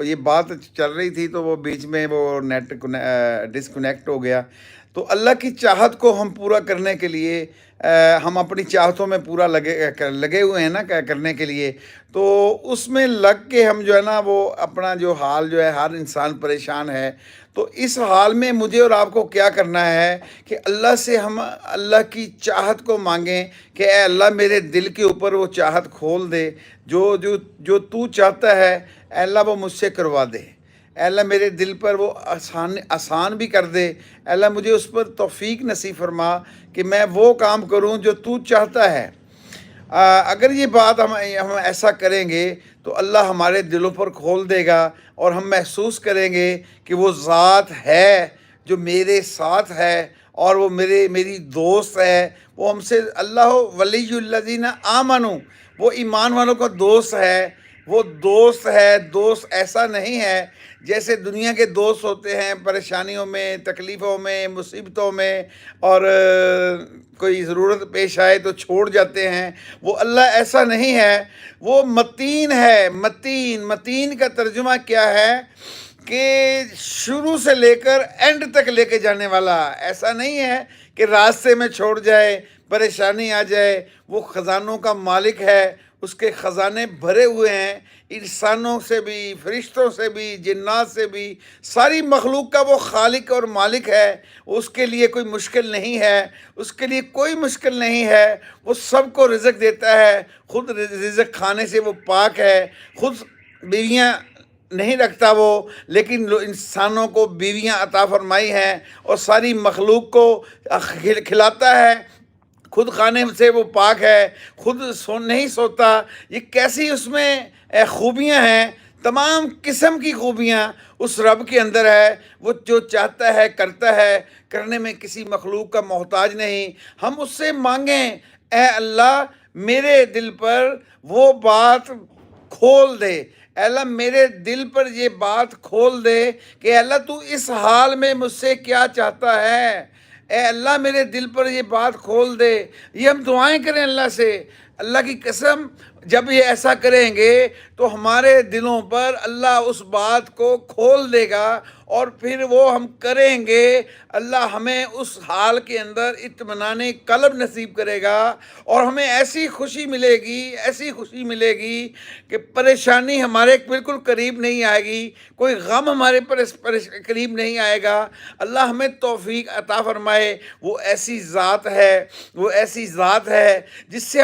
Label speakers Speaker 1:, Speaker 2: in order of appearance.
Speaker 1: ये बात चल रही थी तो वो बीच में वो नेट डिस्कनेक्ट हो गया। तो अल्लाह की चाहत को हम पूरा करने के लिए हम अपनी चाहतों में पूरा लगे हुए हैं ना करने के लिए। तो उसमें लग के हम जो है ना वो अपना जो हाल जो है, हर इंसान परेशान है। तो इस हाल में मुझे और आपको क्या करना है कि अल्लाह से हम अल्लाह की चाहत को मांगें कि ए अल्लाह मेरे दिल के ऊपर वो चाहत खोल दे, जो जो जो तू चाहता है ए अल्लाह वो मुझसे करवा दे। ए अल्लाह मेरे दिल पर वो आसान आसान भी कर दे। ए अल्लाह मुझे उस पर तौफीक नसीब फरमा कि मैं वो काम करूं जो तू चाहता है। अगर ये बात हम ऐसा करेंगे तो अल्लाह हमारे दिलों पर खोल देगा और हम महसूस करेंगे कि वो ज़ात है जो मेरे साथ है और वो मेरी दोस्त है। वो हमसे अल्लाह वलीयुल्लज़ीना आमनू, वो ईमान वालों का दोस्त है। वो दोस्त है, दोस्त ऐसा नहीं है जैसे दुनिया के दोस्त होते हैं परेशानियों में, तकलीफ़ों में, मुसीबतों में, और कोई ज़रूरत पेश आए तो छोड़ जाते हैं। वो अल्लाह ऐसा नहीं है, वो मतीन है। मतीन, मतीन का तर्जुमा क्या है कि शुरू से लेकर एंड तक लेके जाने वाला। ऐसा नहीं है कि रास्ते में छोड़ जाए, परेशानी आ जाए। वो ख़जानों का मालिक है, उसके ख़जाने भरे हुए हैं, इंसानों से भी, फरिश्तों से भी, जिन्नात से भी, सारी मखलूक का वो खालिक और मालिक है। उसके लिए कोई मुश्किल नहीं है, उसके लिए कोई मुश्किल नहीं है। वो सबको रिज़्क देता है, ख़ुद रिज़्क खाने से वो पाक है, ख़ुद बीवियाँ नहीं रखता वो, लेकिन इंसानों को बीवियाँ अता फरमाई हैं और सारी मखलूक को खिलाता है। खुद खाने से वो पाक है, खुद नहीं सोता। ये कैसी उसमें खूबियाँ हैं, तमाम किस्म की खूबियाँ उस रब के अंदर है। वो जो चाहता है करता है, करने में किसी मखलूक का मोहताज नहीं। हम उससे मांगें, ए अल्लाह मेरे दिल पर वो बात खोल दे, अल्लाह मेरे दिल पर ये बात खोल दे कि अल्लाह तू इस हाल में मुझसे क्या चाहता है। ए अल्लाह मेरे दिल पर ये बात खोल दे। ये हम दुआएं करें अल्लाह से। अल्लाह की कसम, जब ये ऐसा करेंगे तो हमारे दिलों पर अल्लाह उस बात को खोल देगा और फिर वो हम करेंगे। अल्लाह हमें उस हाल के अंदर इत्मीनान क़ल्ब नसीब करेगा और हमें ऐसी खुशी मिलेगी, ऐसी खुशी मिलेगी कि परेशानी हमारे बिल्कुल करीब नहीं आएगी, कोई गम हमारे करीब नहीं आएगा। अल्लाह हमें तौफीक अता फरमाए। वो ऐसी ज़ात है, वो ऐसी ज़ात है जिससे